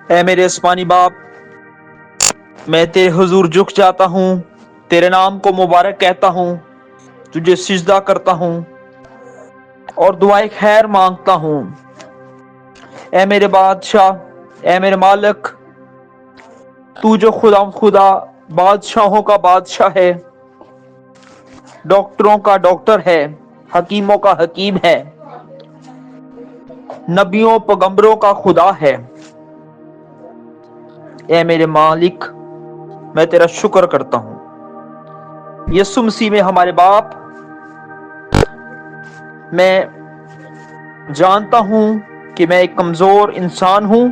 اے میرے آسمانی باپ، میں تیرے حضور جھک جاتا ہوں، تیرے نام کو مبارک کہتا ہوں، تجھے سجدہ کرتا ہوں اور دعائے خیر مانگتا ہوں۔ اے میرے بادشاہ، اے میرے مالک، تو جو خدا بادشاہوں کا بادشاہ ہے، ڈاکٹروں کا ڈاکٹر ہے، حکیموں کا حکیم ہے، نبیوں پیغمبروں کا خدا ہے۔ اے میرے مالک، میں تیرا شکر کرتا ہوں۔ یسوع مسیح میں ہمارے باپ، میں جانتا ہوں کہ میں ایک کمزور انسان ہوں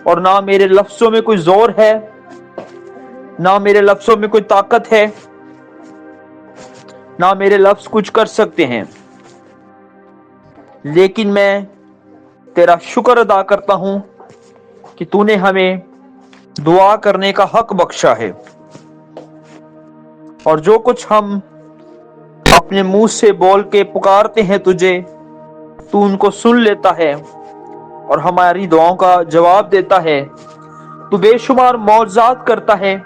اور نہ میرے لفظوں میں کوئی زور ہے، نہ میرے لفظوں میں کوئی طاقت ہے، نہ میرے لفظ کچھ کر سکتے ہیں، لیکن میں تیرا شکر ادا کرتا ہوں کہ تو نے ہمیں دعا کرنے کا حق بخشا ہے، اور جو کچھ ہم اپنے منہ سے بول کے پکارتے ہیں تجھے، تو ان کو سن لیتا ہے اور ہماری دعاؤں کا جواب دیتا ہے۔ تو بے شمار معجزات کرتا ہے،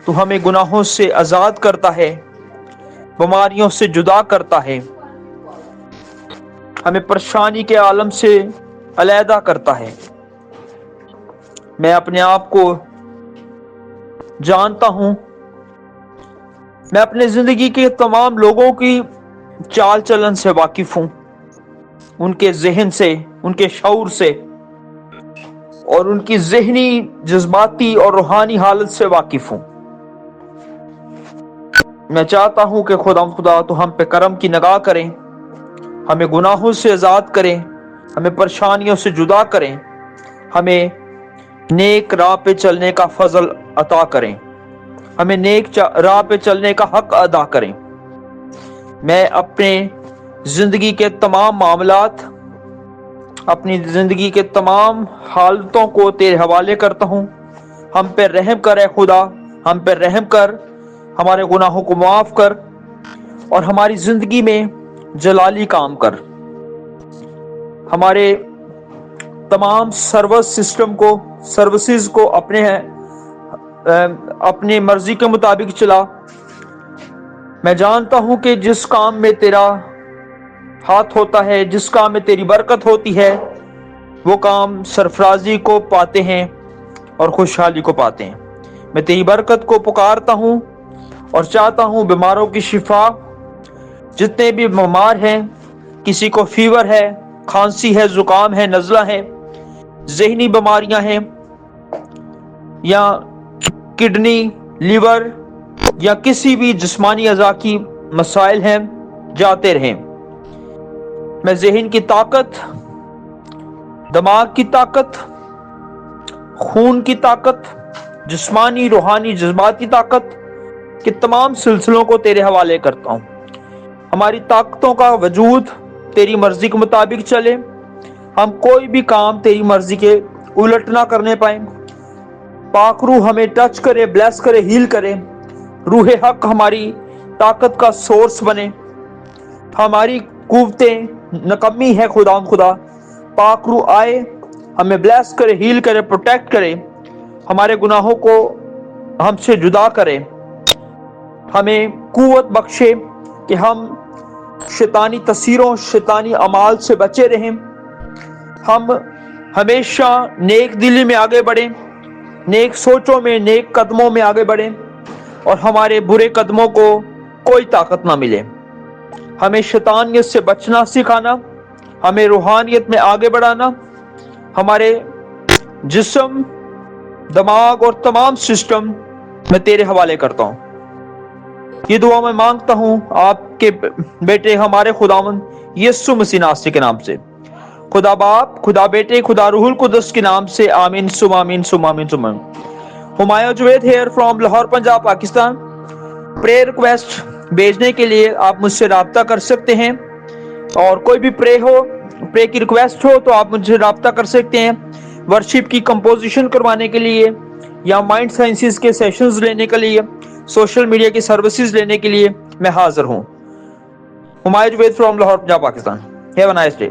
تو ہمیں گناہوں سے آزاد کرتا ہے، بیماریوں سے جدا کرتا ہے، ہمیں پریشانی کے عالم سے علیحدہ کرتا ہے۔ میں اپنے آپ کو جانتا ہوں، میں اپنے زندگی کے تمام لوگوں کی چال چلن سے واقف ہوں، ان کے ذہن سے، ان کے شعور سے، اور ان کی ذہنی، جذباتی اور روحانی حالت سے واقف ہوں۔ میں چاہتا ہوں کہ خدا تو ہم پہ کرم کی نگاہ کریں، ہمیں گناہوں سے آزاد کریں، ہمیں پریشانیوں سے جدا کریں، ہمیں نیک راہ پہ چلنے کا فضل عطا کریں، ہمیں نیک راہ پہ چلنے کا حق ادا کریں۔ میں اپنے زندگی کے تمام معاملات، اپنی زندگی کے تمام حالتوں کو تیرے حوالے کرتا ہوں۔ ہم پہ رحم کر اے خدا، ہم پہ رحم کر، ہمارے گناہوں کو معاف کر اور ہماری زندگی میں جلالی کام کر۔ ہمارے تمام سروسز کو اپنے مرضی کے مطابق چلا۔ میں جانتا ہوں کہ جس کام میں تیرا ہاتھ ہوتا ہے، جس کام میں تیری برکت ہوتی ہے، وہ کام سرفرازی کو پاتے ہیں اور خوشحالی کو پاتے ہیں۔ میں تیری برکت کو پکارتا ہوں اور چاہتا ہوں بیماروں کی شفا، جتنے بھی بیمار ہیں، کسی کو فیور ہے، کھانسی ہے، زکام ہے، نزلہ ہے، ذہنی بیماریاں ہیں، یا کڈنی، لیور، یا کسی بھی جسمانی اعضاء کی مسائل ہیں، جاتے رہیں۔ میں ذہن کی طاقت، دماغ کی طاقت، خون کی طاقت، جسمانی، روحانی، جذباتی طاقت کے تمام سلسلوں کو تیرے حوالے کرتا ہوں۔ ہماری طاقتوں کا وجود تیری مرضی کے مطابق چلے، ہم کوئی بھی کام تیری مرضی کے الٹ نہ کرنے پائیں۔ پاک روح ہمیں ٹچ کرے، بلیس کرے، ہیل کرے۔ روح حق ہماری طاقت کا سورس بنے۔ ہماری قوتیں نکمی ہے، خدا پاک روح آئے، ہمیں بلیس کرے، ہیل کرے، پروٹیکٹ کرے، ہمارے گناہوں کو ہم سے جدا کرے، ہمیں قوت بخشے کہ ہم شیطانی تاثیروں، شیطانی اعمال سے بچے رہیں، ہم ہمیشہ نیک دلی میں آگے بڑھیں، نیک سوچوں میں، نیک قدموں میں آگے بڑھیں، اور ہمارے برے قدموں کو کوئی طاقت نہ ملے۔ ہمیں شیطانیت سے بچنا سکھانا، ہمیں روحانیت میں آگے بڑھانا، ہمارے جسم، دماغ اور تمام سسٹم میں تیرے حوالے کرتا ہوں۔ یہ دعا میں مانگتا ہوں آپ کے بیٹے ہمارے خداوند یسوع مسیح ناصری کے نام سے۔ خدا باپ، خدا بیٹے، خدا روح القدس کے نام سے، آمین ثم آمین ثم آمین ثم آمین۔ Humayun Javed here from Lahore, Punjab, Pakistan. Prayer request بھیجنے کے لیے آپ مجھ سے رابطہ کر سکتے ہیں، اور کوئی بھی پرے کی ریکویسٹ ہو تو آپ مجھ سے رابطہ کر سکتے ہیں۔ ورشپ کی کمپوزیشن کروانے کے لیے، یا مائنڈ سائنسز کے سیشنز لینے کے لیے، سوشل میڈیا کی سروسز لینے کے لیے میں حاضر ہوں۔ Humayun Javed from Lahore, Punjab, Pakistan. Have a nice day.